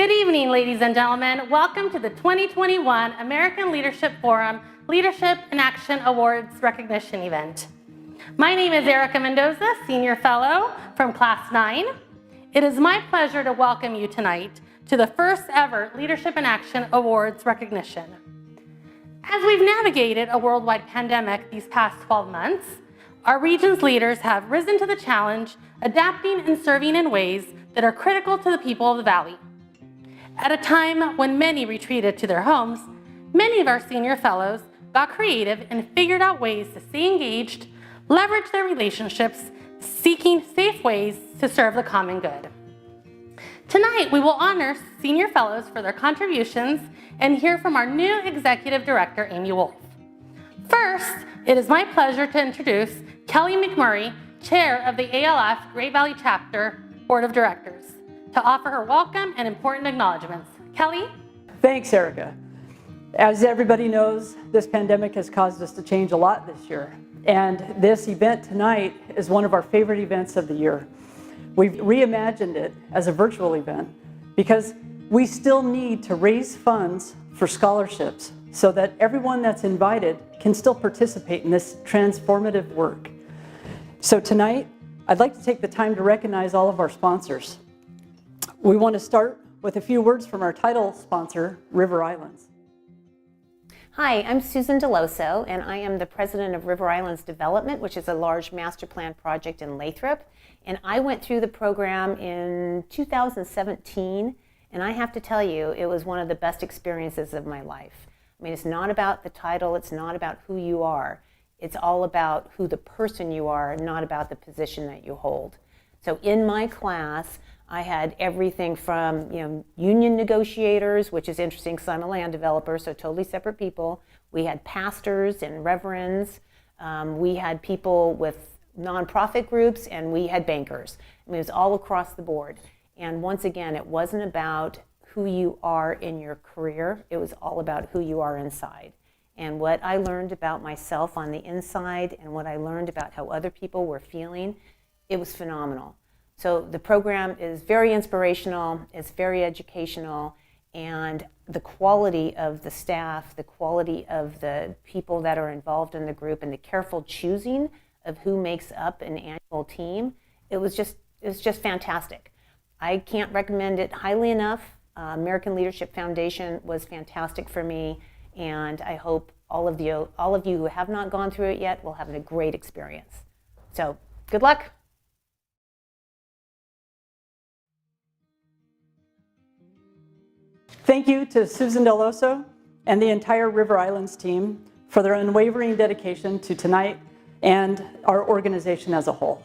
Good evening, ladies and gentlemen. Welcome to the 2021 American Leadership Forum Leadership in Action Awards recognition event. My name is Erica Mendoza, Senior Fellow from Class 9. It is my pleasure to welcome you tonight to the first ever Leadership in Action Awards recognition. As we've navigated a worldwide pandemic these past 12 months, our region's leaders have risen to the challenge, adapting and serving in ways that are critical to the people of the Valley. At a time when many retreated to their homes, many of our senior fellows got creative and figured out ways to stay engaged, leverage their relationships, seeking safe ways to serve the common good. Tonight, we will honor senior fellows for their contributions and hear from our new Executive Director, Amy Wolf. First, it is my pleasure to introduce Kelly McMurray, Chair of the ALF Great Valley Chapter Board of Directors, to offer her welcome and important acknowledgments. Kelly? Thanks, Erica. As everybody knows, this pandemic has caused us to change a lot this year. And this event tonight is one of our favorite events of the year. We've reimagined it as a virtual event because we still need to raise funds for scholarships so that everyone that's invited can still participate in this transformative work. So tonight, I'd like to take the time to recognize all of our sponsors. We want to start with a few words from our title sponsor, River Islands. Hi, I'm Susan Deloso, and I am the president of River Islands Development, which is a large master plan project in Lathrop. And I went through the program in 2017, and I have to tell you, it was one of the best experiences of my life. I mean, it's not about the title, it's not about who you are. It's all about who the person you are, not about the position that you hold. So in my class, I had everything from union negotiators, which is interesting because I'm a land developer, so totally separate people. We had pastors and reverends. We had people with nonprofit groups, and we had bankers. I mean, it was all across the board. And once again, it wasn't about who you are in your career. It was all about who you are inside. And what I learned about myself on the inside and what I learned about how other people were feeling, it was phenomenal. So the program is very inspirational, it's very educational, and the quality of the staff, the quality of the people that are involved in the group, and the careful choosing of who makes up an annual team, it was just fantastic. I can't recommend it highly enough. American Leadership Foundation was fantastic for me, and I hope all of you who have not gone through it yet will have a great experience. So good luck. Thank you to Susan Deloso and the entire River Islands team for their unwavering dedication to tonight and our organization as a whole.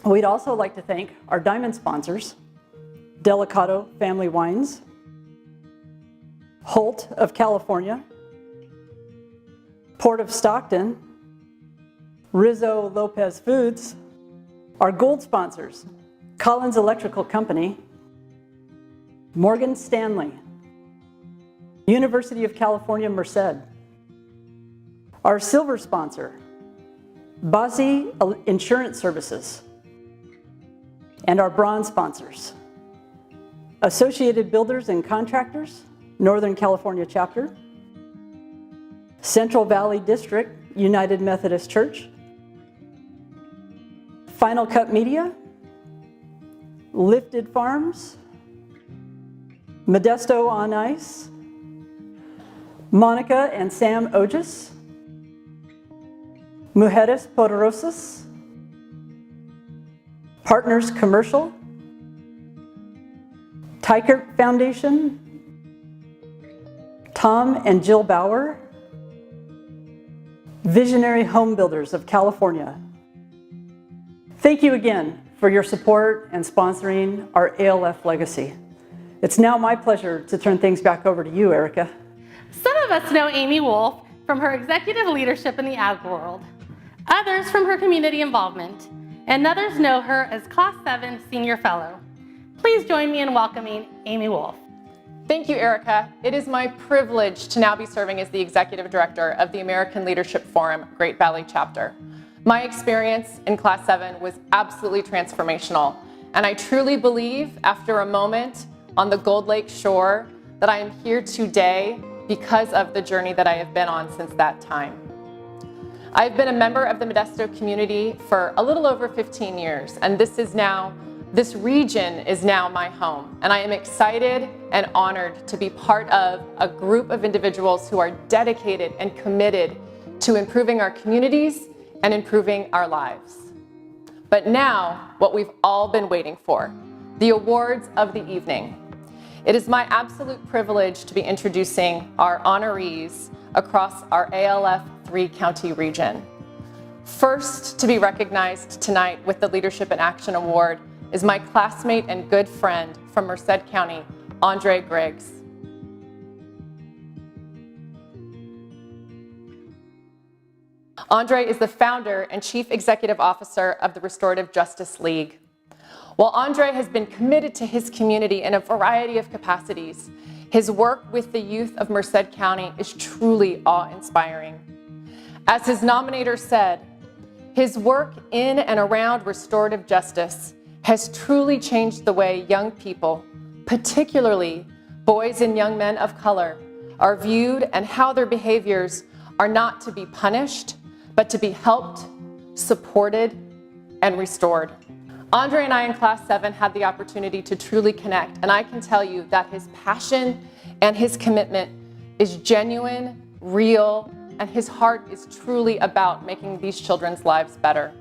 We'd also like to thank our diamond sponsors, Delicato Family Wines, Holt of California, Port of Stockton, Rizzo Lopez Foods, our gold sponsors, Collins Electrical Company, Morgan Stanley, University of California, Merced. Our silver sponsor, Bossie Insurance Services. And our bronze sponsors, Associated Builders and Contractors, Northern California Chapter, Central Valley District, United Methodist Church, Final Cut Media, Lifted Farms, Modesto on Ice, Monica and Sam Otis, Mujeres Poderosas, Partners Commercial, Tykert Foundation, Tom and Jill Bauer, Visionary Home Builders of California. Thank you again for your support and sponsoring our ALF legacy. It's now my pleasure to turn things back over to you, Erica. Some of us know Amy Wolf from her executive leadership in the ag world, others from her community involvement, and others know her as Class 7 Senior Fellow. Please join me in welcoming Amy Wolf. Thank you, Erica. It is my privilege to now be serving as the Executive Director of the American Leadership Forum Great Valley Chapter. My experience in Class 7 was absolutely transformational, and I truly believe after a moment on the Gold Lake shore that I am here today because of the journey that I have been on since that time. I've been a member of the Modesto community for a little over 15 years, and this region is now my home, and I am excited and honored to be part of a group of individuals who are dedicated and committed to improving our communities and improving our lives. But now, what we've all been waiting for, the awards of the evening. It is my absolute privilege to be introducing our honorees across our ALF 3-county region. First to be recognized tonight with the Leadership in Action Award is my classmate and good friend from Merced County, Andre Griggs. Andre is the founder and chief executive officer of the Restorative Justice League. While Andre has been committed to his community in a variety of capacities, his work with the youth of Merced County is truly awe-inspiring. As his nominator said, his work in and around restorative justice has truly changed the way young people, particularly boys and young men of color, are viewed and how their behaviors are not to be punished, but to be helped, supported, and restored. Andre and I in Class 7 had the opportunity to truly connect, and I can tell you that his passion and his commitment is genuine, real, and his heart is truly about making these children's lives better.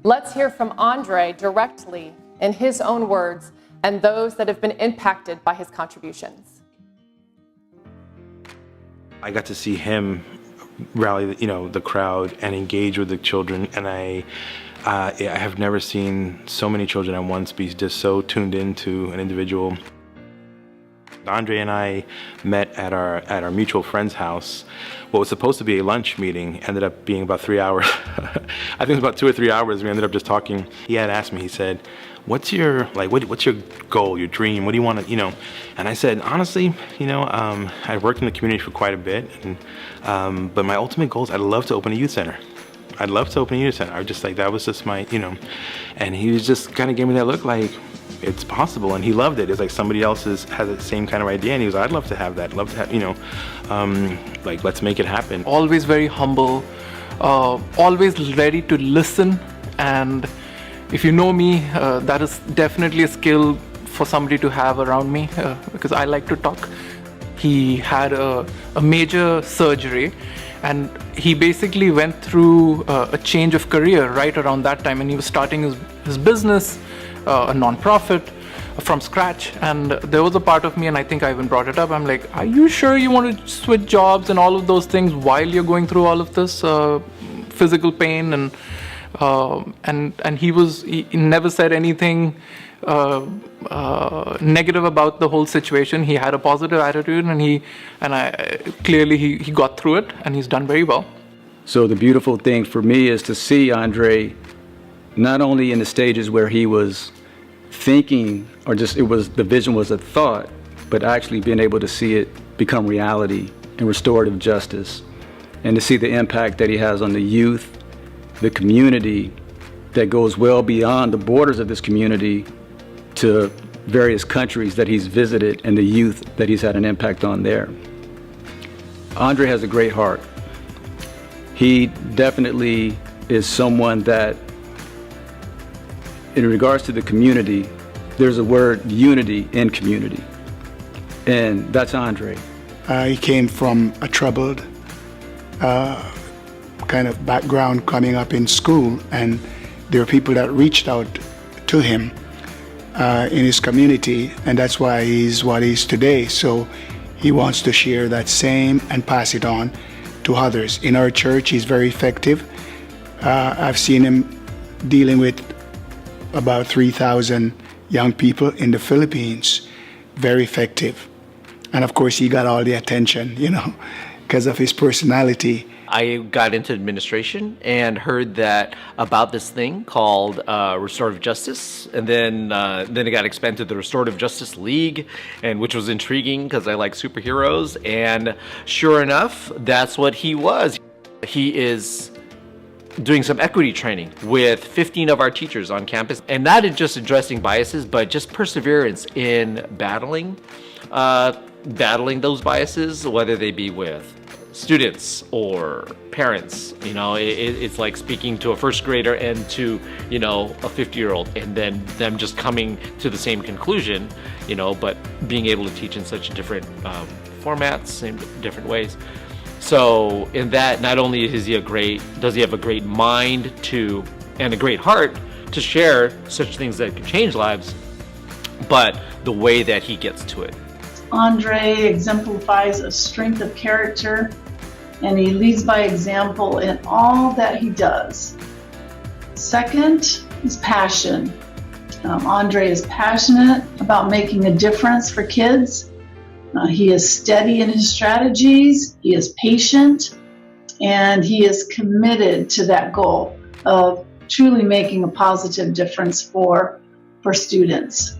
Let's hear from Andre directly in his own words and those that have been impacted by his contributions. I got to see him rally, the crowd and engage with the children, and I have never seen so many children at once be just so tuned into an individual. Andre and I met at our mutual friend's house. What was supposed to be a lunch meeting ended up being about 3 hours. I think it was about 2 or 3 hours. We ended up just talking. He had asked me, he said, what's your goal, your dream? What do you want to, And I said, honestly, I've worked in the community for quite a bit, and, but my ultimate goal is I'd love to open a youth center. I'd love to open a youth center. I was just like, that was just my, and he was just kind of gave me that look like, it's possible, and he loved it. It's like somebody else has the same kind of idea, and he was like, I'd love to have that, love to have, like, let's make it happen. Always very humble, always ready to listen, and if you know me, that is definitely a skill for somebody to have around me, because I like to talk. He had a major surgery, and he basically went through a change of career right around that time, and he was starting his business, a non-profit from scratch. And there was a part of me, and I think I even brought it up, I'm like, are you sure you want to switch jobs and all of those things while you're going through all of this physical pain? And he never said anything negative about the whole situation. He had a positive attitude, and clearly he got through it, and he's done very well. So the beautiful thing for me is to see Andre not only in the stages where he was thinking, or just the vision was a thought, but actually being able to see it become reality in restorative justice, and to see the impact that he has on the youth, the community, that goes well beyond the borders of this community to various countries that he's visited, and the youth that he's had an impact on there. Andre has a great heart. He definitely is someone that, in regards to the community, there's a word unity in community, and that's Andre. He came from a troubled kind of background coming up in school, and there were people that reached out to him in his community, and that's why he's what he is today. So he wants to share that same and pass it on to others. In our church, he's very effective. I've seen him dealing with about 3,000 young people in the Philippines. Very effective. And of course, he got all the attention, because of his personality. I got into administration and heard that about this thing called restorative justice, and then it got expanded to the Restorative Justice League, and which was intriguing because I like superheroes. And sure enough, that's what he was. He is doing some equity training with 15 of our teachers on campus, and not just addressing biases, but just perseverance in battling those biases, whether they be with students or parents. You know, it's like speaking to a first grader and to, you know, a 50-year-old, and then them just coming to the same conclusion, you know, but being able to teach in such different formats in different ways. So in that, not only does he have a great mind and a great heart to share such things that could change lives, but the way that he gets to it. Andre exemplifies a strength of character, and he leads by example in all that he does. Second is passion. Andre is passionate about making a difference for kids. He is steady in his strategies, he is patient, and he is committed to that goal of truly making a positive difference for students.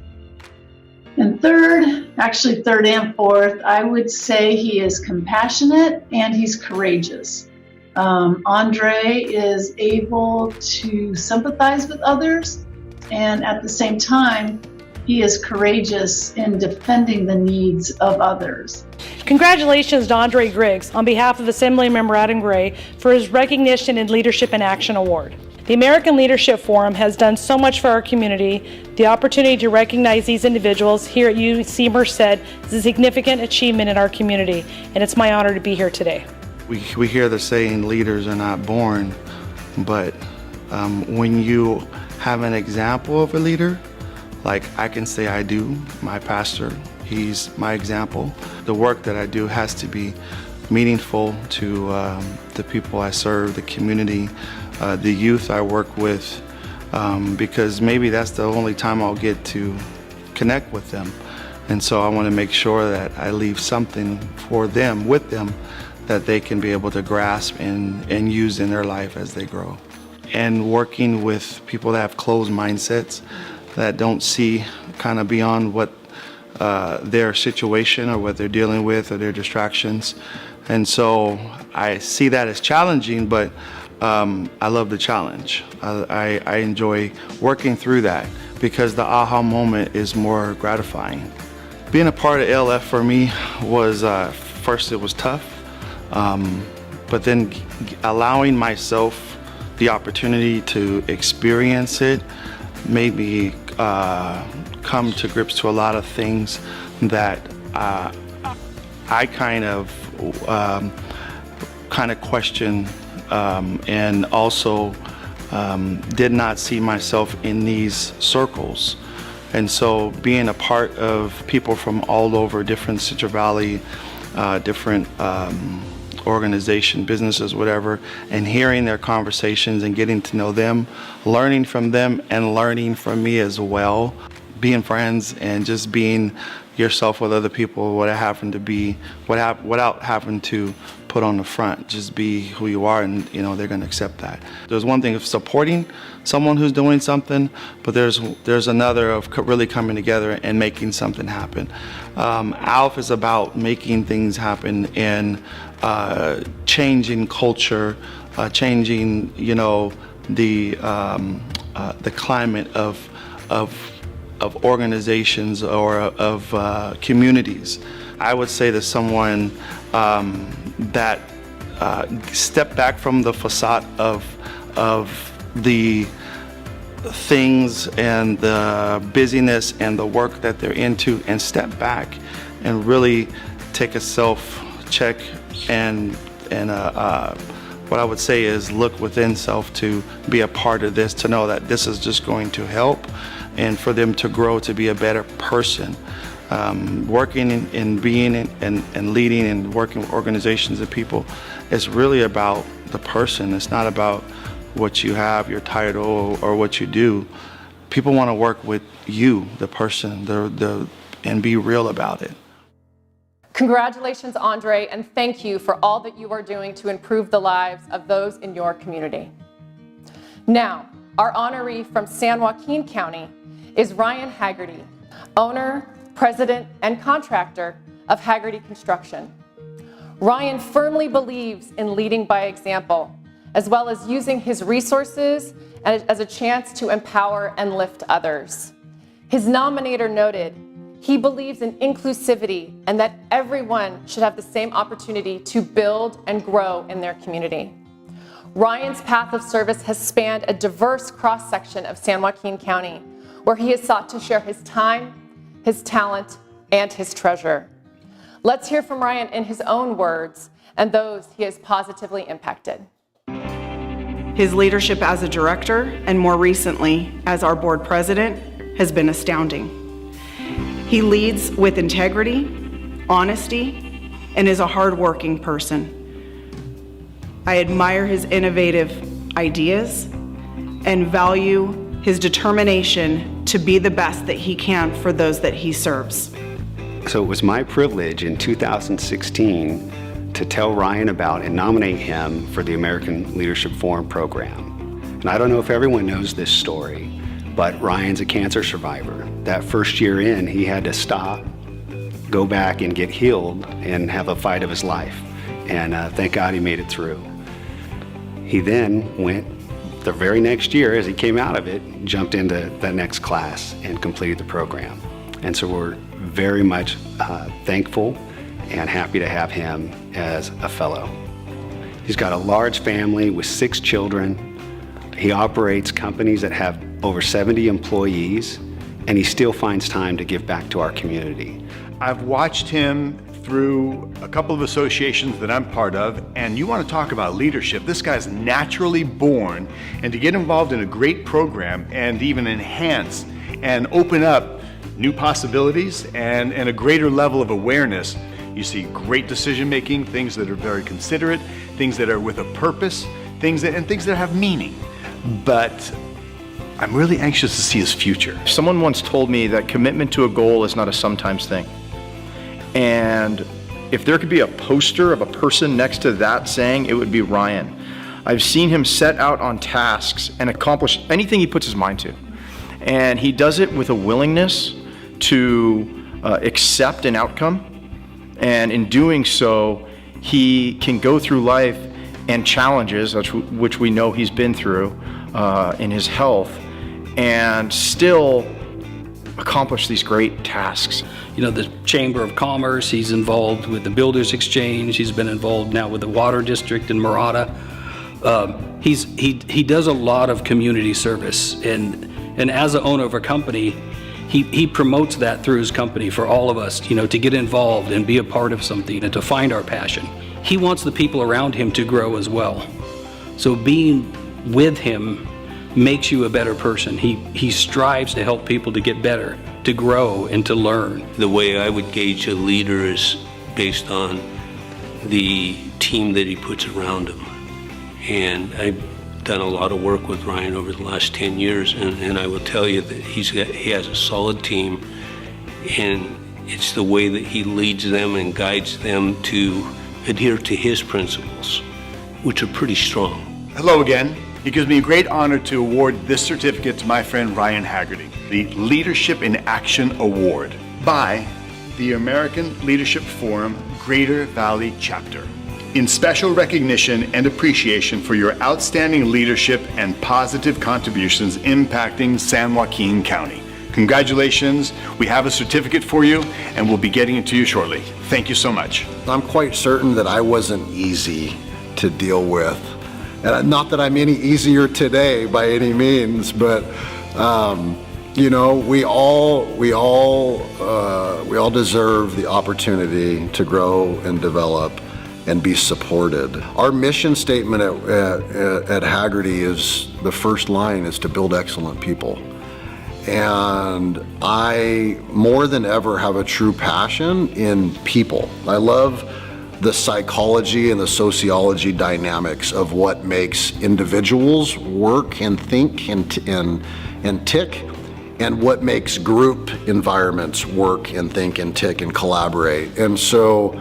And third and fourth, I would say he is compassionate and he's courageous. Andre is able to sympathize with others, and at the same time, he is courageous in defending the needs of others. Congratulations to Andre Griggs on behalf of Assemblymember Adam Gray for his Recognition in Leadership in Action Award. The American Leadership Forum has done so much for our community. The opportunity to recognize these individuals here at UC Merced is a significant achievement in our community, and it's my honor to be here today. We hear the saying, leaders are not born, but when you have an example of a leader, like I can say I do, my pastor, he's my example. The work that I do has to be meaningful to the people I serve, the community, the youth I work with, because maybe that's the only time I'll get to connect with them. And so I want to make sure that I leave something for them, with them, that they can be able to grasp and use in their life as they grow. And working with people that have closed mindsets, that don't see kind of beyond what their situation or what they're dealing with or their distractions. And so I see that as challenging, but I love the challenge. I enjoy working through that because the aha moment is more gratifying. Being a part of ALF for me was, first it was tough, but then allowing myself the opportunity to experience it made me come to grips to a lot of things that I kind of question and also did not see myself in these circles. And so being a part of people from all over, different Central Valley, different organization, businesses, whatever, and hearing their conversations and getting to know them, learning from them and learning from me as well, being friends and just being yourself with other people, without having to put on the front, just be who you are, and they're going to accept that. There's one thing of supporting someone who's doing something, but there's another of really coming together and making something happen. ALF is about making things happen and changing culture, changing the climate of organizations or of communities. I would say to someone that step back from the facade of the things and the busyness and the work that they're into, and step back and really take a self-check and what I would say is look within self to be a part of this, to know that this is just going to help and for them to grow to be a better person. Working and being and leading and working with organizations and people is really about the person. It's not about what you have, your title, or what you do. People want to work with you, the person, and be real about it. Congratulations, Andre, and thank you for all that you are doing to improve the lives of those in your community. Now, our honoree from San Joaquin County is Ryan Haggerty, owner, president, and contractor of Haggerty Construction. Ryan firmly believes in leading by example as well as using his resources as a chance to empower and lift others. His nominator noted, he believes in inclusivity and that everyone should have the same opportunity to build and grow in their community. Ryan's path of service has spanned a diverse cross-section of San Joaquin County, where he has sought to share his time, his talent, and his treasure. Let's hear from Ryan in his own words and those he has positively impacted. His leadership as a director, and more recently as our board president, has been astounding. He leads with integrity, honesty, and is a hardworking person. I admire his innovative ideas and value his determination to be the best that he can for those that he serves. So it was my privilege in 2016 to tell Ryan about and nominate him for the American Leadership Forum program. And I don't know if everyone knows this story, but Ryan's a cancer survivor. That first year in, he had to stop, go back and get healed and have a fight of his life. And thank God he made it through. He then went the very next year, as he came out of it, jumped into the next class and completed the program. And so we're very much thankful and happy to have him as a fellow. He's got a large family with 6 children. He operates companies that have over 70 employees, and he still finds time to give back to our community. I've watched him through a couple of associations that I'm part of, and you want to talk about leadership. This guy's naturally born, and to get involved in a great program and even enhance and open up new possibilities and a greater level of awareness. You see great decision making, things that are very considerate, things that are with a purpose, things that have meaning. But I'm really anxious to see his future. Someone once told me that commitment to a goal is not a sometimes thing. And if there could be a poster of a person next to that saying, it would be Ryan. I've seen him set out on tasks and accomplish anything he puts his mind to. And he does it with a willingness to accept an outcome. And in doing so, he can go through life and challenges, which we know he's been through in his health, and still accomplish these great tasks. You know, the Chamber of Commerce, he's involved with the Builders Exchange, he's been involved now with the Water District in Murata. He does a lot of community service, and as the owner of a company, he promotes that through his company for all of us, you know, to get involved and be a part of something and to find our passion. He wants the people around him to grow as well. So being with him makes you a better person. He strives to help people to get better, to grow, and to learn. The way I would gauge a leader is based on the team that he puts around him. And I've done a lot of work with Ryan over the last 10 years, and I will tell you that he has a solid team, and it's the way that he leads them and guides them to adhere to his principles, which are pretty strong. Hello again. It gives me a great honor to award this certificate to my friend Ryan Haggerty, the Leadership in Action Award by the American Leadership Forum Greater Valley Chapter, in special recognition and appreciation for your outstanding leadership and positive contributions impacting San Joaquin County. Congratulations, we have a certificate for you and we'll be getting it to you shortly. Thank you so much. I'm quite certain that I wasn't easy to deal with. And not that I'm any easier today by any means, but you know, we all deserve the opportunity to grow and develop and be supported. Our mission statement at Haggerty is, the first line is to build excellent people. And I, more than ever, have a true passion in people. I love the psychology and the sociology dynamics of what makes individuals work and think and tick, and what makes group environments work and think and tick and collaborate. And so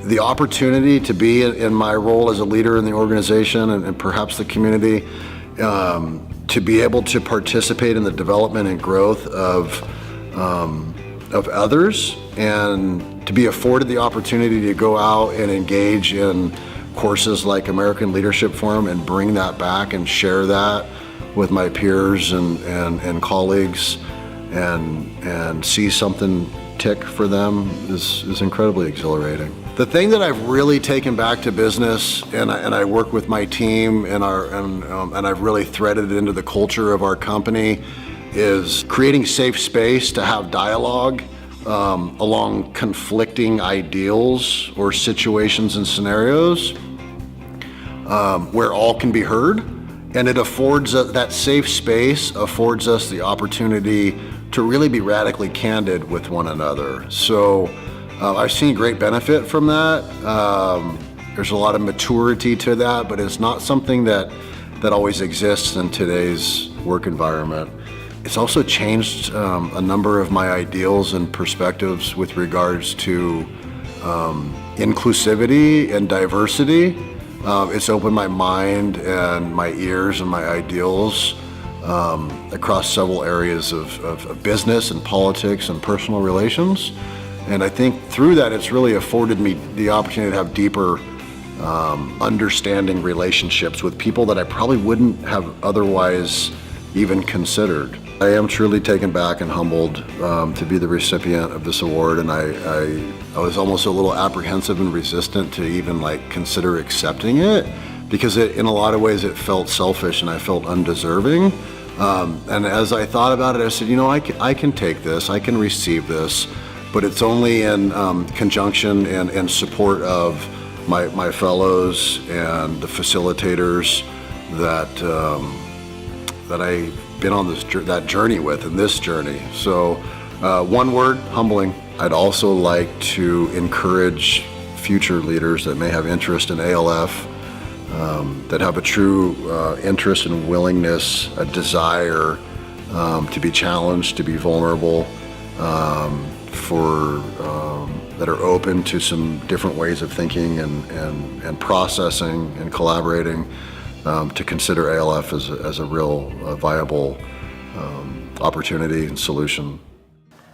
the opportunity to be in my role as a leader in the organization and perhaps the community, to be able to participate in the development and growth of others, and to be afforded the opportunity to go out and engage in courses like American Leadership Forum and bring that back and share that with my peers and colleagues and see something tick for them is incredibly exhilarating. The thing that I've really taken back to business, and I work with my team, and I've really threaded it into the culture of our company, is creating safe space to have dialogue along conflicting ideals or situations and scenarios where all can be heard. And it affords that safe space affords us the opportunity to really be radically candid with one another. So I've seen great benefit from that. There's a lot of maturity to that, but it's not something that always exists in today's work environment. It's also changed a number of my ideals and perspectives with regards to inclusivity and diversity. It's opened my mind and my ears and my ideals across several areas of business and politics and personal relations. And I think through that, it's really afforded me the opportunity to have deeper understanding relationships with people that I probably wouldn't have otherwise even considered. I am truly taken back and humbled to be the recipient of this award, and I was almost a little apprehensive and resistant to even consider accepting it, because in a lot of ways it felt selfish and I felt undeserving. And as I thought about it, I said, I can take this, I can receive this, but it's only in conjunction and support of my fellows and the facilitators that I've been on that journey with, in this journey. So one word, humbling. I'd also like to encourage future leaders that may have interest in ALF, that have a true interest and willingness, a desire to be challenged, to be vulnerable, that are open to some different ways of thinking and processing and collaborating, to consider ALF as a real viable opportunity and solution.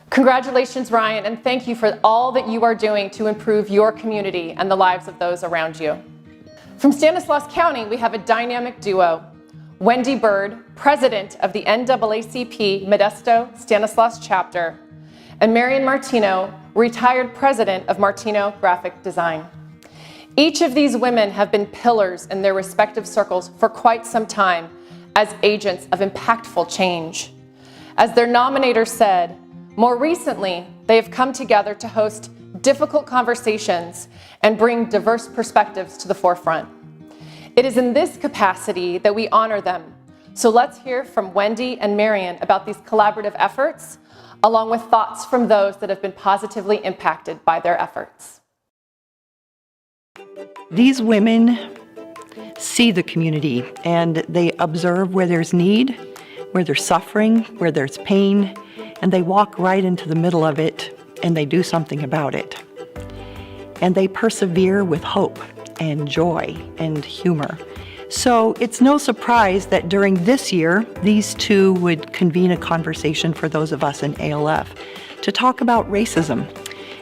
Congratulations, Ryan, and thank you for all that you are doing to improve your community and the lives of those around you. From Stanislaus County, we have a dynamic duo. Wendy Bird, president of the NAACP Modesto Stanislaus chapter, and Marian Martino, retired president of Martino Graphic Design. Each of these women have been pillars in their respective circles for quite some time as agents of impactful change. As their nominator said, more recently, they have come together to host difficult conversations and bring diverse perspectives to the forefront. It is in this capacity that we honor them. So let's hear from Wendy and Marian about these collaborative efforts, along with thoughts from those that have been positively impacted by their efforts. These women see the community and they observe where there's need, where there's suffering, where there's pain, and they walk right into the middle of it and they do something about it. And they persevere with hope and joy and humor. So it's no surprise that during this year, these two would convene a conversation for those of us in ALF to talk about racism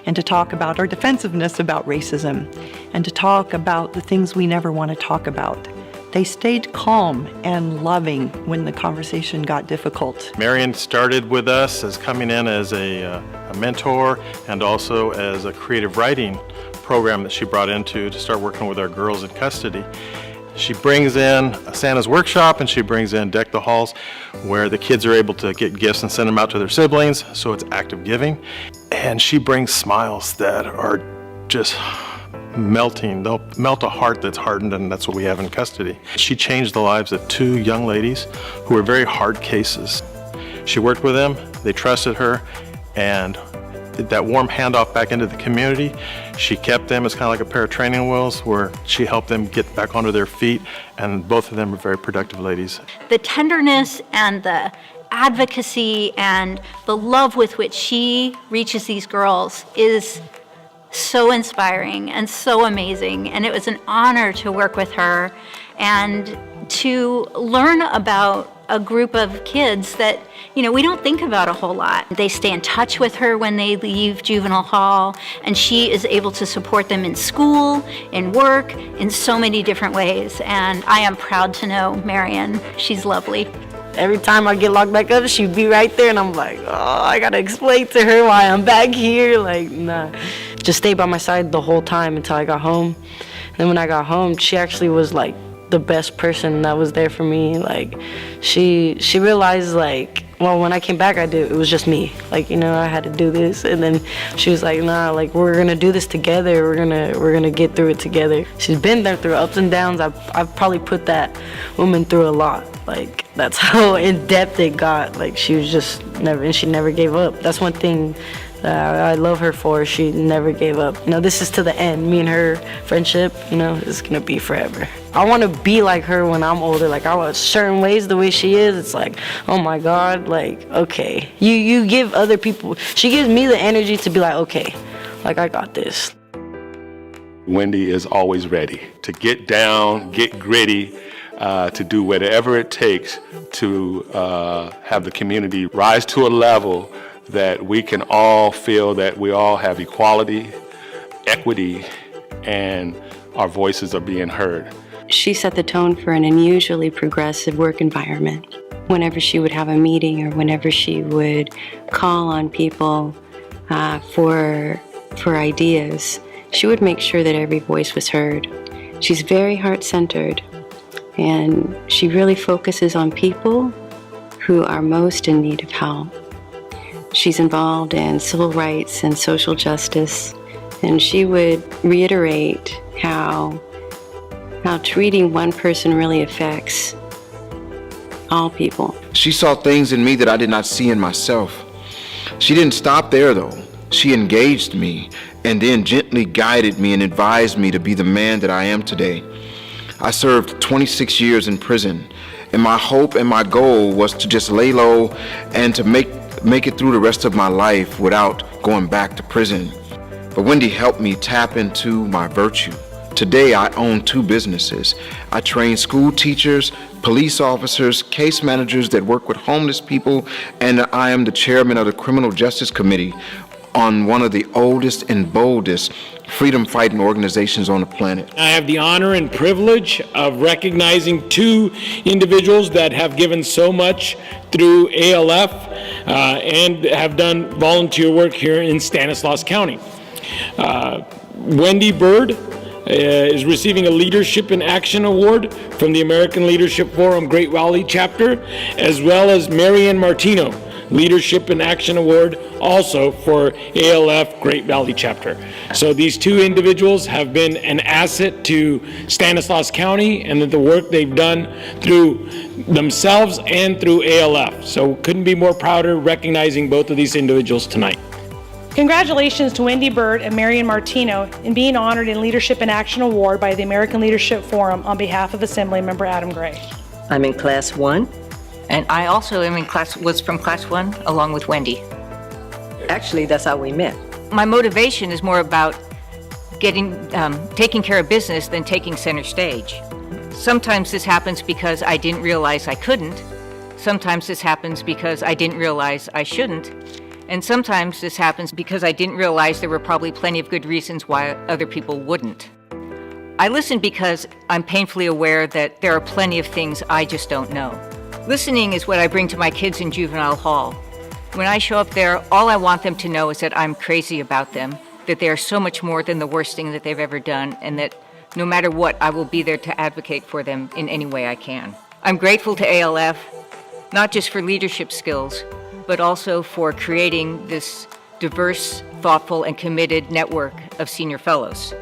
and to talk about our defensiveness about racism and to talk about the things we never want to talk about. They stayed calm and loving when the conversation got difficult. Marian started with us as coming in as a mentor and also as a creative writing program that she brought into to start working with our girls in custody. She brings in a Santa's Workshop and she brings in Deck the Halls, where the kids are able to get gifts and send them out to their siblings, so it's active giving. And she brings smiles that are just melting. They'll melt a heart that's hardened, and that's what we have in custody. She changed the lives of two young ladies who were very hard cases. She worked with them, they trusted her, and that warm handoff back into the community, she kept them as kind of like a pair of training wheels where she helped them get back onto their feet, and both of them are very productive ladies. The tenderness and the advocacy and the love with which she reaches these girls is so inspiring and so amazing, and it was an honor to work with her and to learn about a group of kids that, we don't think about a whole lot. They stay in touch with her when they leave juvenile hall, and she is able to support them in school, in work, in so many different ways. And I am proud to know Marion. She's lovely. Every time I get locked back up, she'd be right there, and I'm like, oh, I gotta explain to her why I'm back here. Like, nah. Just stayed by my side the whole time until I got home. And then when I got home, she actually was like the best person that was there for me. Like, she realized, like, well, when I came back, it was just me. Like, I had to do this. And then she was like, nah, like, we're gonna do this together. We're gonna get through it together. She's been there through ups and downs. I've probably put that woman through a lot. Like, that's how in depth it got. Like, she was just she never gave up. That's one thing I love her for. She never gave up. This is to the end. Me and her friendship, is gonna be forever. I want to be like her when I'm older. Like, I want certain ways the way she is. It's like, oh my God, like, okay. You give other people, she gives me the energy to be like, okay, like, I got this. Wendy is always ready to get down, get gritty, to do whatever it takes to have the community rise to a level that we can all feel that we all have equality, equity, and our voices are being heard. She set the tone for an unusually progressive work environment. Whenever she would have a meeting or whenever she would call on people for ideas, she would make sure that every voice was heard. She's very heart-centered, and she really focuses on people who are most in need of help. She's involved in civil rights and social justice, and she would reiterate how treating one person really affects all people. She saw things in me that I did not see in myself. She didn't stop there, though. She engaged me and then gently guided me and advised me to be the man that I am today. I served 26 years in prison, and my hope and my goal was to just lay low and to make it through the rest of my life without going back to prison. But Wendy helped me tap into my virtue. Today, I own 2 businesses. I train school teachers, police officers, case managers that work with homeless people, and I am the chairman of the Criminal Justice Committee on one of the oldest and boldest freedom-fighting organizations on the planet. I have the honor and privilege of recognizing 2 individuals that have given so much through ALF and have done volunteer work here in Stanislaus County. Wendy Byrd is receiving a Leadership in Action Award from the American Leadership Forum Great Valley Chapter, as well as Marian Martino, Leadership in Action Award, also for ALF Great Valley Chapter. So these 2 individuals have been an asset to Stanislaus County and the work they've done through themselves and through ALF. So couldn't be more prouder recognizing both of these individuals tonight. Congratulations to Wendy Byrd and Marian Martino in being honored in Leadership in Action Award by the American Leadership Forum on behalf of Assemblymember Adam Gray. I'm in Class 1. And I also was from Class 1 along with Wendy. Actually, that's how we met. My motivation is more about taking care of business than taking center stage. Sometimes this happens because I didn't realize I couldn't. Sometimes this happens because I didn't realize I shouldn't. And sometimes this happens because I didn't realize there were probably plenty of good reasons why other people wouldn't. I listen because I'm painfully aware that there are plenty of things I just don't know. Listening is what I bring to my kids in juvenile hall. When I show up there, all I want them to know is that I'm crazy about them, that they are so much more than the worst thing that they've ever done, and that no matter what, I will be there to advocate for them in any way I can. I'm grateful to ALF, not just for leadership skills, but also for creating this diverse, thoughtful, and committed network of senior fellows.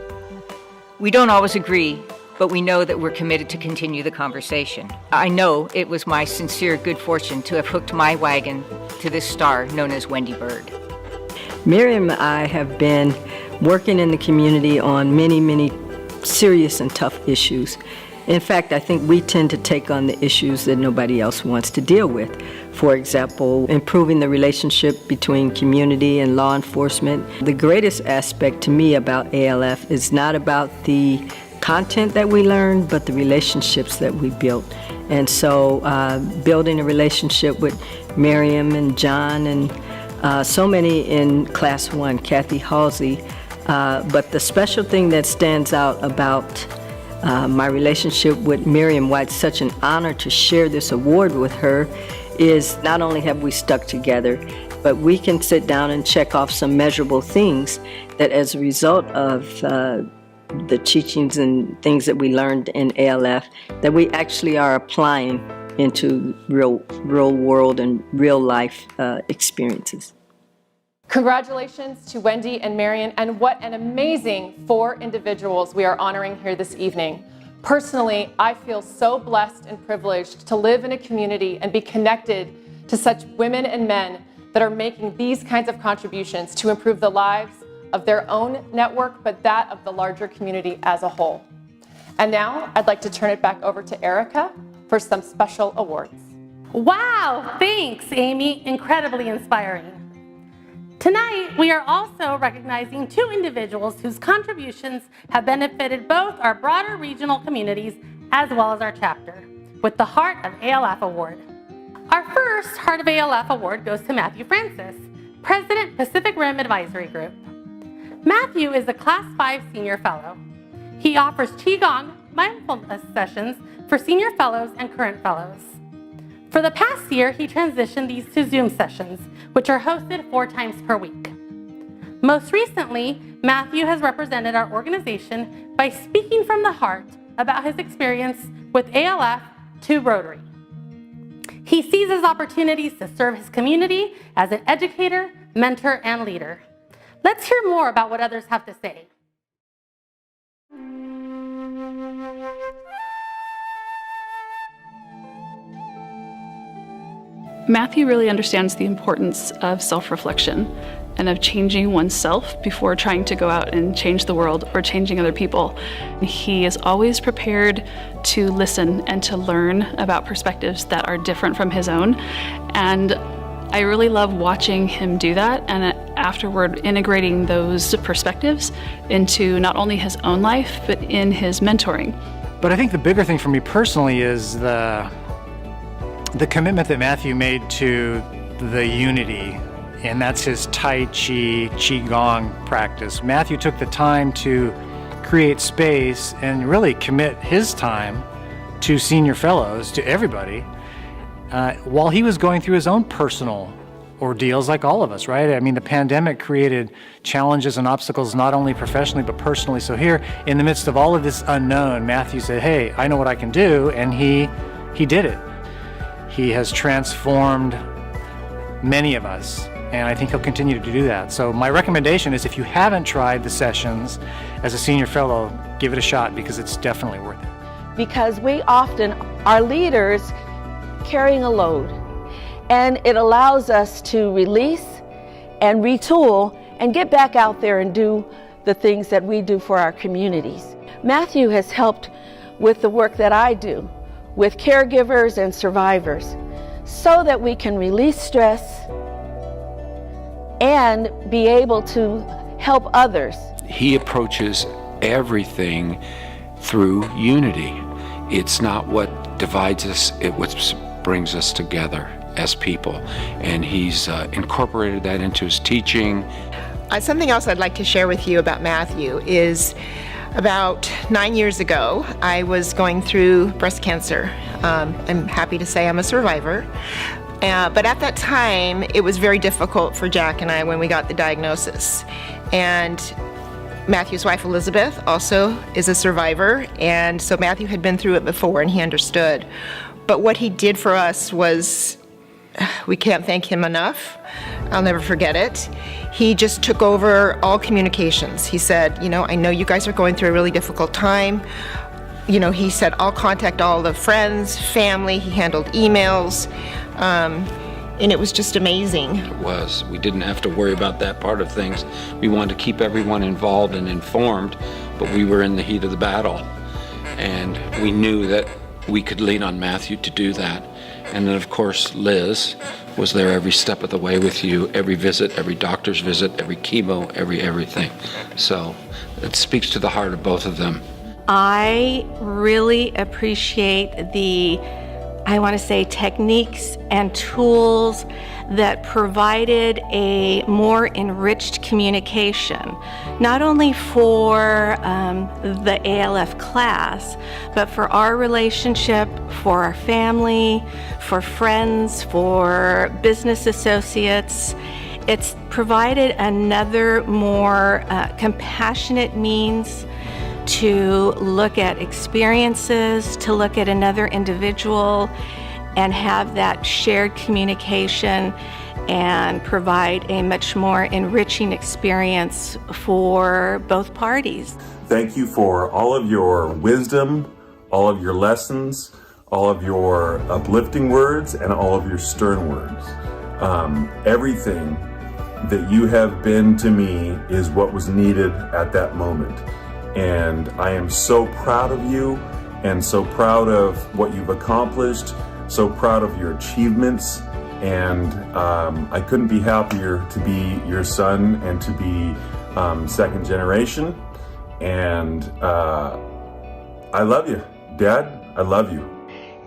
We don't always agree, but we know that we're committed to continue the conversation. I know it was my sincere good fortune to have hooked my wagon to this star known as Wendy Byrd. Miriam and I have been working in the community on many, many serious and tough issues. In fact, I think we tend to take on the issues that nobody else wants to deal with. For example, improving the relationship between community and law enforcement. The greatest aspect to me about ALF is not about the content that we learned, but the relationships that we built. And so building a relationship with Miriam and John and so many in Class 1, Kathy Halsey. But the special thing that stands out about my relationship with Miriam, why it's such an honor to share this award with her, is not only have we stuck together, but we can sit down and check off some measurable things that as a result of the teachings and things that we learned in ALF, that we actually are applying into real world and real life experiences. Congratulations to Wendy and Marion, and what an amazing 4 individuals we are honoring here this evening. Personally, I feel so blessed and privileged to live in a community and be connected to such women and men that are making these kinds of contributions to improve the lives of their own network, but that of the larger community as a whole. And now I'd like to turn it back over to Erica for some special awards. Wow, thanks, Amy. Incredibly inspiring. Tonight, we are also recognizing 2 individuals whose contributions have benefited both our broader regional communities as well as our chapter, with the Heart of ALF Award. Our first Heart of ALF Award goes to Matthew Francis, President, Pacific Rim Advisory Group. Matthew is a Class 5 Senior Fellow. He offers Qigong mindfulness sessions for senior fellows and current fellows. For the past year, he transitioned these to Zoom sessions, which are hosted 4 times per week. Most recently, Matthew has represented our organization by speaking from the heart about his experience with ALF to Rotary. He seizes opportunities to serve his community as an educator, mentor, and leader. Let's hear more about what others have to say. Matthew really understands the importance of self-reflection and of changing oneself before trying to go out and change the world or changing other people. He is always prepared to listen and to learn about perspectives that are different from his own. And I really love watching him do that, and afterward integrating those perspectives into not only his own life, but in his mentoring. But I think the bigger thing for me personally is the commitment that Matthew made to the unity, and that's his Tai Chi, Qigong practice. Matthew took the time to create space and really commit his time to senior fellows, to everybody, while he was going through his own personal ordeals like all of us, right? I mean, the pandemic created challenges and obstacles not only professionally but personally. So here, in the midst of all of this unknown, Matthew said, hey, I know what I can do, and he did it. He has transformed many of us, and I think he'll continue to do that. So my recommendation is, if you haven't tried the sessions as a senior fellow, give it a shot, because it's definitely worth it. Because we often are leaders carrying a load, and it allows us to release and retool and get back out there and do the things that we do for our communities. Matthew has helped with the work that I do with caregivers and survivors, so that we can release stress and be able to help others. He approaches everything through unity. It's not what divides us, it's what brings us together as people. And he's incorporated that into his teaching. Something else I'd like to share with you about Matthew is, about 9 years ago, I was going through breast cancer. I'm happy to say I'm a survivor. But at that time, it was very difficult for Jack and I when we got the diagnosis. And Matthew's wife, Elizabeth, also is a survivor. And so Matthew had been through it before, and he understood. But what he did for us was, we can't thank him enough. I'll never forget it. He just took over all communications. He said, I know you guys are going through a really difficult time. He said, I'll contact all the friends, family. He handled emails. And it was just amazing. It was. We didn't have to worry about that part of things. We wanted to keep everyone involved and informed, but we were in the heat of the battle. And we knew that we could lean on Matthew to do that. And then, of course, Liz was there every step of the way with you, every visit, every doctor's visit, every chemo, everything. So it speaks to the heart of both of them. I really appreciate the, I want to say, techniques and tools that provided a more enriched communication, not only for the ALF class, but for our relationship, for our family, for friends, for business associates. It's provided another more compassionate means to look at experiences, to look at another individual, and have that shared communication and provide a much more enriching experience for both parties. Thank you for all of your wisdom, all of your lessons, all of your uplifting words, and all of your stern words. Everything that you have been to me is what was needed at that moment. And I am so proud of you and so proud of what you've accomplished, so proud of your achievements. And I couldn't be happier to be your son and to be second generation. And I love you, Dad. I love you.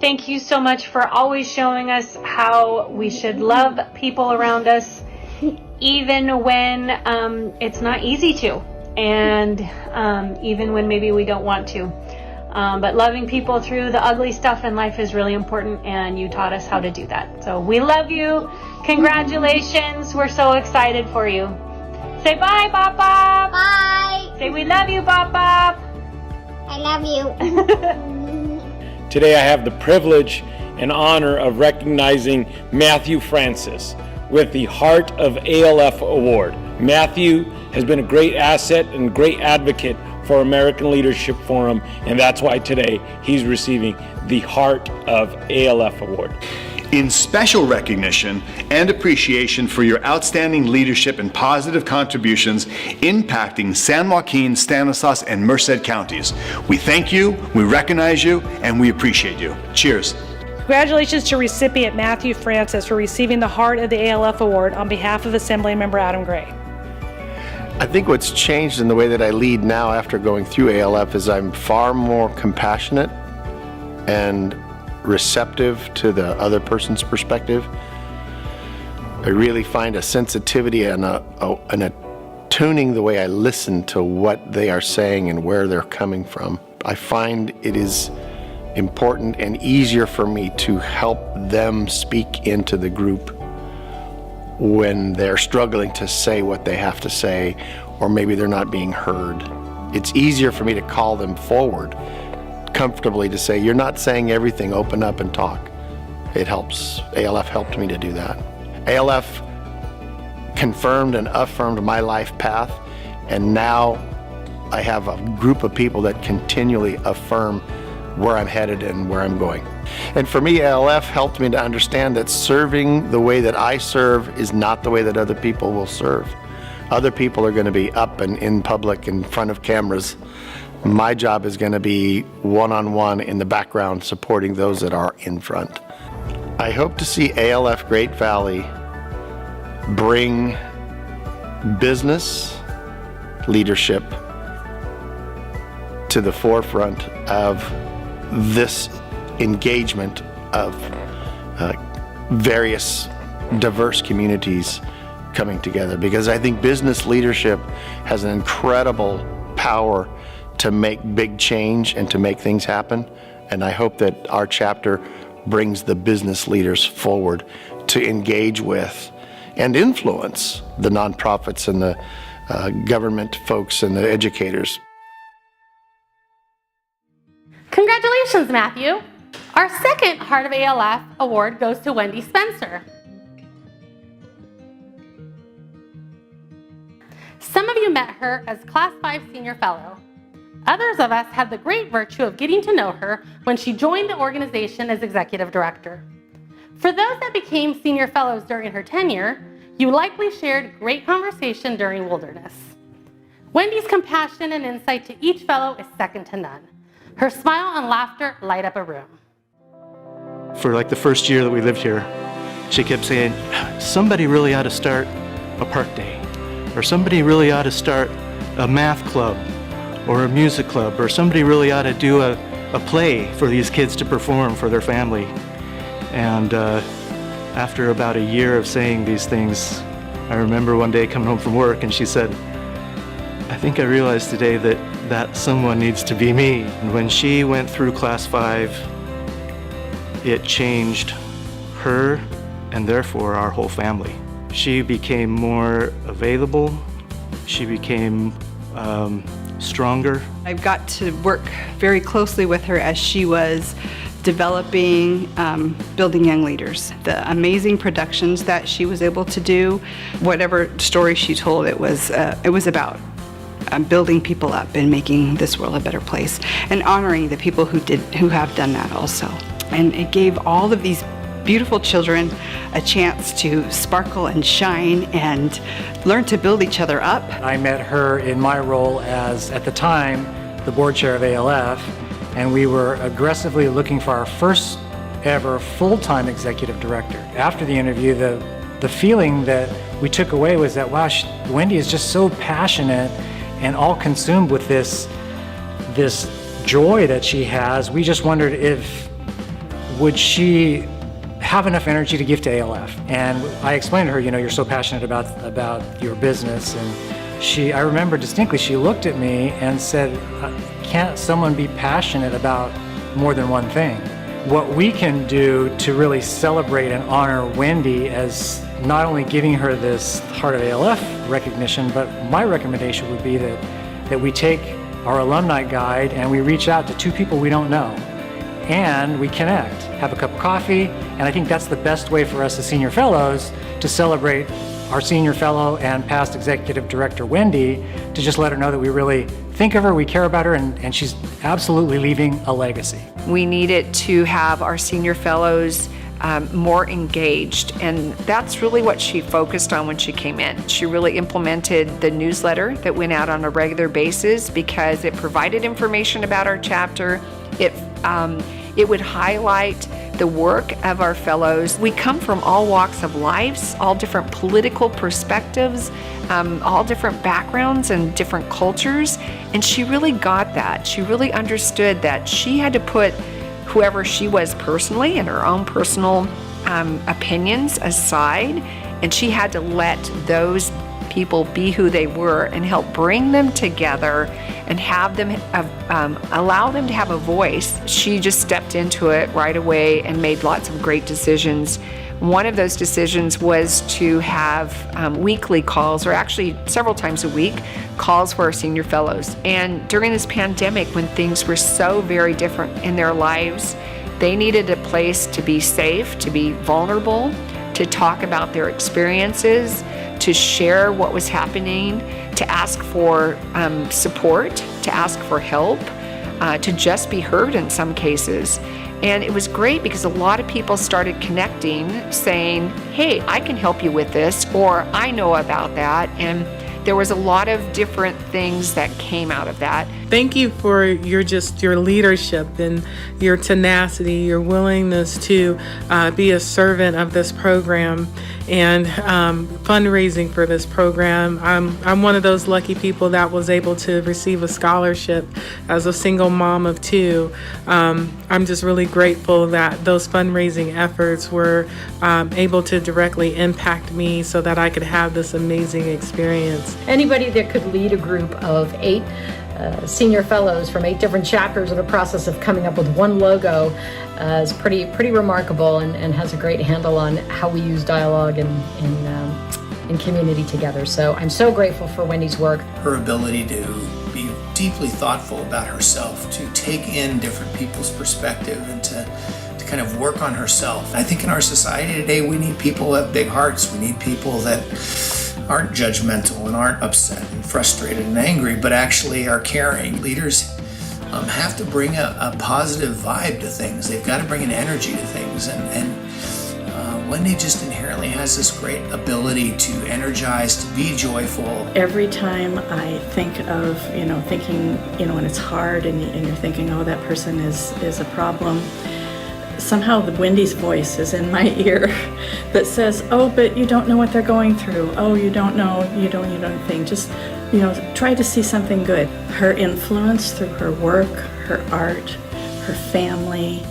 Thank you so much for always showing us how we should love people around us, even when it's not easy to, and even when maybe we don't want to. But loving people through the ugly stuff in life is really important, and you taught us how to do that. So we love you. Congratulations. We're so excited for you. Say bye, Bop Bop. Bye. Say we love you, Bop Bop. I love you. Today I have the privilege and honor of recognizing Matthew Francis with the Heart of ALF Award. Matthew has been a great asset and great advocate for American Leadership Forum, and that's why today he's receiving the Heart of ALF Award. In special recognition and appreciation for your outstanding leadership and positive contributions impacting San Joaquin, Stanislaus, and Merced counties, we thank you, we recognize you, and we appreciate you. Cheers. Congratulations to recipient Matthew Francis for receiving the Heart of the ALF Award on behalf of Assemblymember Adam Gray. I think what's changed in the way that I lead now after going through ALF is I'm far more compassionate and receptive to the other person's perspective. I really find a sensitivity and a tuning the way I listen to what they are saying and where they're coming from. I find it is important and easier for me to help them speak into the group when they're struggling to say what they have to say, or maybe they're not being heard. It's easier for me to call them forward comfortably to say, you're not saying everything, open up and talk. It helps. ALF helped me to do that. ALF confirmed and affirmed my life path, and now I have a group of people that continually affirm where I'm headed and where I'm going. And for me, ALF helped me to understand that serving the way that I serve is not the way that other people will serve. Other people are going to be up and in public in front of cameras. My job is going to be one-on-one in the background supporting those that are in front. I hope to see ALF Great Valley bring business leadership to the forefront of this engagement of various diverse communities coming together, because I think business leadership has an incredible power to make big change and to make things happen. And I hope that our chapter brings the business leaders forward to engage with and influence the nonprofits and the government folks and the educators. Congratulations, Matthew. Our second Heart of ALF award goes to Wendy Spencer. Some of you met her as Class 5 Senior Fellow. Others of us had the great virtue of getting to know her when she joined the organization as Executive Director. For those that became Senior Fellows during her tenure, you likely shared great conversation during Wilderness. Wendy's compassion and insight to each fellow is second to none. Her smile and laughter light up a room. For like the first year that we lived here, she kept saying, somebody really ought to start a park day, or somebody really ought to start a math club, or a music club, or somebody really ought to do a play for these kids to perform for their family. And after about a year of saying these things, I remember one day coming home from work and she said, I think I realized today that someone needs to be me. And when she went through Class 5, it changed her and therefore our whole family. She became more available. She became stronger. I got to work very closely with her as she was developing Building Young Leaders. The amazing productions that she was able to do, whatever story she told, it was about building people up and making this world a better place, and honoring the people who have done that also. And it gave all of these beautiful children a chance to sparkle and shine and learn to build each other up. I met her in my role as, at the time, the board chair of ALF, and we were aggressively looking for our first ever full-time executive director. After the interview, the feeling that we took away was that, wow, Wendy is just so passionate and all consumed with this joy that she has. We just wondered would she have enough energy to give to ALF? And I explained to her, you're so passionate about your business. And I remember distinctly, she looked at me and said, can't someone be passionate about more than one thing? What we can do to really celebrate and honor Wendy as not only giving her this Heart of ALF recognition, but my recommendation would be that we take our alumni guide and we reach out to 2 people we don't know and we connect, have a cup of coffee, and I think that's the best way for us as senior fellows to celebrate our senior fellow and past executive director Wendy, to just let her know that we really think of her, we care about her, and she's absolutely leaving a legacy. We needed to have our senior fellows more engaged, and that's really what she focused on when she came in. She really implemented the newsletter that went out on a regular basis because it provided information about our chapter. It would highlight the work of our fellows. We come from all walks of lives, all different political perspectives, all different backgrounds and different cultures, and she really got that. She really understood that she had to put whoever she was personally and her own personal opinions aside, and she had to let those people be who they were and help bring them together and have them allow them to have a voice. She just stepped into it right away and made lots of great decisions. One of those decisions was to have weekly calls, or actually several times a week, calls for our senior fellows. And during this pandemic, when things were so very different in their lives, they needed a place to be safe, to be vulnerable, to talk about their experiences, to share what was happening, to ask for support, to ask for help, to just be heard in some cases. And it was great because a lot of people started connecting, saying, hey, I can help you with this, or I know about that. And there was a lot of different things that came out of that. Thank you for your leadership and your tenacity, your willingness to be a servant of this program and fundraising for this program. I'm one of those lucky people that was able to receive a scholarship as a single mom of 2. I'm just really grateful that those fundraising efforts were able to directly impact me so that I could have this amazing experience. Anybody that could lead a group of 8 senior fellows from 8 different chapters in the process of coming up with one logo is pretty remarkable, and has a great handle on how we use dialogue and community together. So I'm so grateful for Wendy's work. Her ability to be deeply thoughtful about herself, to take in different people's perspective, and to kind of work on herself. I think in our society today, we need people who have big hearts. We need people that aren't judgmental and aren't upset and frustrated and angry, but actually are caring. Leaders have to bring a positive vibe to things. They've got to bring an energy to things, and Wendy just inherently has this great ability to energize, to be joyful. Every time I think of, thinking, when it's hard and you're thinking, oh, that person is a problem, somehow the Wendy's voice is in my ear that says, oh, but you don't know what they're going through. Oh, you don't know, you don't think. Just try to see something good. Her influence through her work, her art, her family,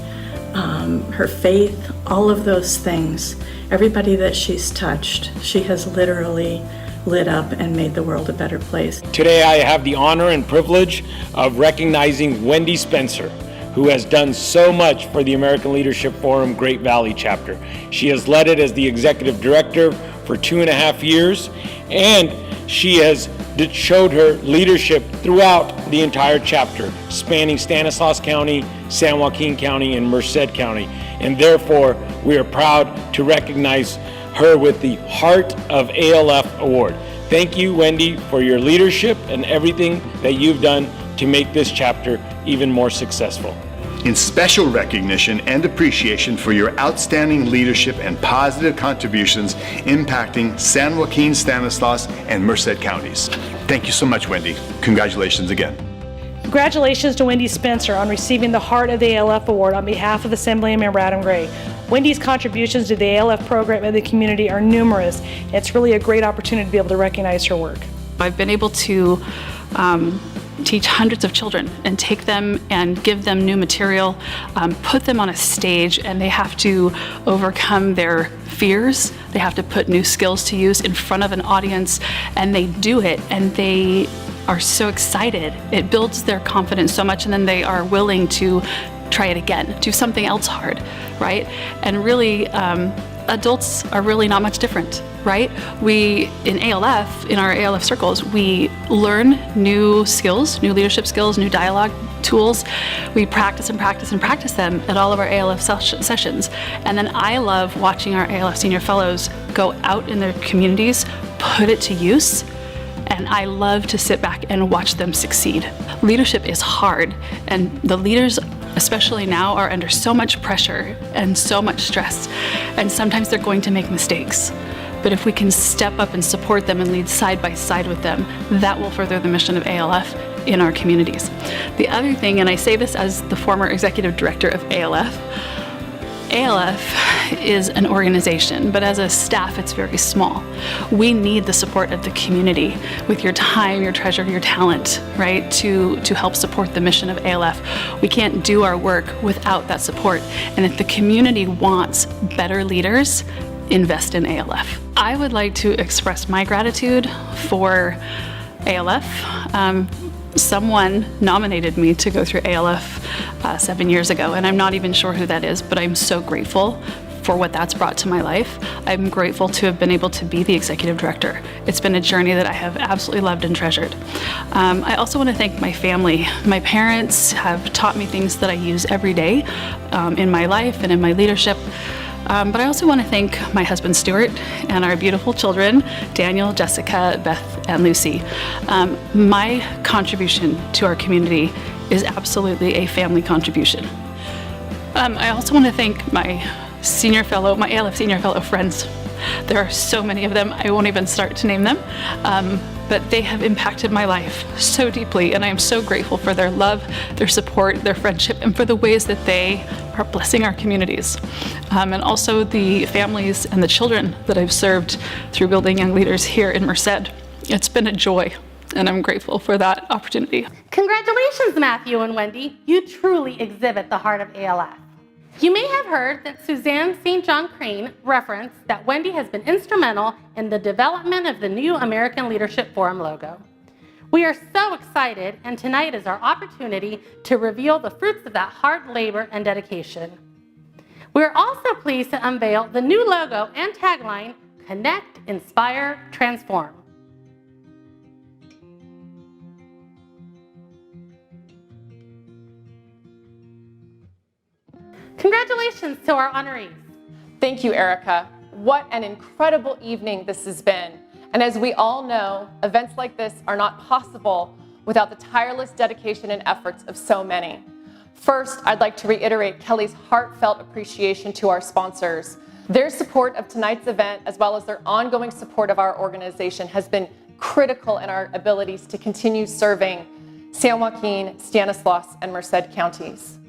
her faith, all of those things, everybody that she's touched, she has literally lit up and made the world a better place. Today I have the honor and privilege of recognizing Wendy Spencer, who has done so much for the American Leadership Forum Great Valley chapter. She has led it as the executive director for 2.5 years, and she has showed her leadership throughout the entire chapter, spanning Stanislaus County, San Joaquin County, and Merced County. And therefore, we are proud to recognize her with the Heart of ALF Award. Thank you, Wendy, for your leadership and everything that you've done to make this chapter even more successful. In special recognition and appreciation for your outstanding leadership and positive contributions impacting San Joaquin, Stanislaus, and Merced counties. Thank you so much, Wendy. Congratulations again. Congratulations to Wendy Spencer on receiving the Heart of the ALF Award on behalf of Assemblymember Adam Gray. Wendy's contributions to the ALF program and the community are numerous. It's really a great opportunity to be able to recognize her work. I've been able to teach hundreds of children and take them and give them new material, put them on a stage, and they have to overcome their fears. They have to put new skills to use in front of an audience, and they do it, and they are so excited. It builds their confidence so much, and then they are willing to try it again, do something else hard, right? And really, adults are really not much different, right? We, in ALF, in our ALF circles, we learn new skills, new leadership skills, new dialogue tools. We practice and practice and practice them at all of our ALF sessions. And then I love watching our ALF Senior Fellows go out in their communities, put it to use, and I love to sit back and watch them succeed. Leadership is hard, and the leaders, especially now, are under so much pressure and so much stress, and sometimes they're going to make mistakes. But if we can step up and support them and lead side by side with them, that will further the mission of ALF in our communities. The other thing, and I say this as the former executive director of ALF, ALF is an organization, but as a staff, it's very small. We need the support of the community with your time, your treasure, your talent, right, to help support the mission of ALF. We can't do our work without that support. And if the community wants better leaders, invest in ALF. I would like to express my gratitude for ALF. Someone nominated me to go through ALF 7 years ago, and I'm not even sure who that is, but I'm so grateful for what that's brought to my life. I'm grateful to have been able to be the executive director. It's been a journey that I have absolutely loved and treasured. I also want to thank my family. My parents have taught me things that I use every day in my life and in my leadership. But I also want to thank my husband, Stuart, and our beautiful children, Daniel, Jessica, Beth, and Lucy. My contribution to our community is absolutely a family contribution. I also want to thank my ALF Senior Fellow friends. There are so many of them, I won't even start to name them, but they have impacted my life so deeply, and I am so grateful for their love, their support, their friendship, and for the ways that they are blessing our communities. And also the families and the children that I've served through Building Young Leaders here in Merced. It's been a joy, and I'm grateful for that opportunity. Congratulations, Matthew and Wendy. You truly exhibit the heart of ALF. You may have heard that Suzanne St. John Crane referenced that Wendy has been instrumental in the development of the new American Leadership Forum logo. We are so excited, and tonight is our opportunity to reveal the fruits of that hard labor and dedication. We are also pleased to unveil the new logo and tagline, Connect, Inspire, Transform. Congratulations to our honorees. Thank you, Erica. What an incredible evening this has been. And as we all know, events like this are not possible without the tireless dedication and efforts of so many. First, I'd like to reiterate Kelly's heartfelt appreciation to our sponsors. Their support of tonight's event, as well as their ongoing support of our organization, has been critical in our abilities to continue serving San Joaquin, Stanislaus, and Merced counties.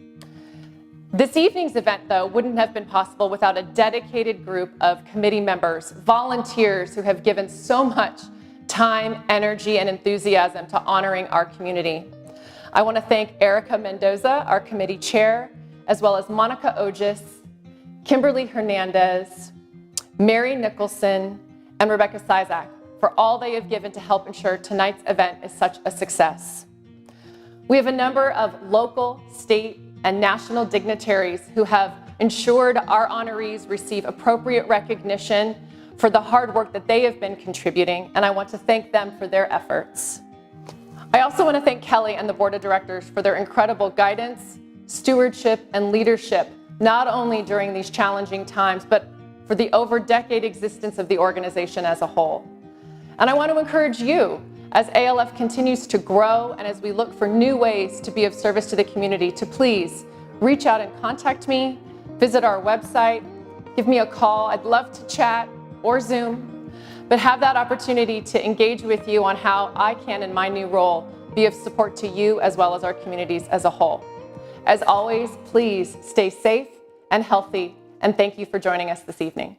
This evening's event, though, wouldn't have been possible without a dedicated group of committee members, volunteers who have given so much time, energy, and enthusiasm to honoring our community. I want to thank Erica Mendoza, our committee chair, as well as Monica Ogis, Kimberly Hernandez, Mary Nicholson, and Rebecca Sizak for all they have given to help ensure tonight's event is such a success. We have a number of local, state, and national dignitaries who have ensured our honorees receive appropriate recognition for the hard work that they have been contributing, and I want to thank them for their efforts. I also want to thank Kelly and the Board of Directors for their incredible guidance, stewardship, and leadership, not only during these challenging times, but for the over-decade existence of the organization as a whole. And I want to encourage you, as ALF continues to grow and as we look for new ways to be of service to the community, to please reach out and contact me, visit our website, give me a call. I'd love to chat or Zoom, but have that opportunity to engage with you on how I can, in my new role, be of support to you as well as our communities as a whole. As always, please stay safe and healthy, and thank you for joining us this evening.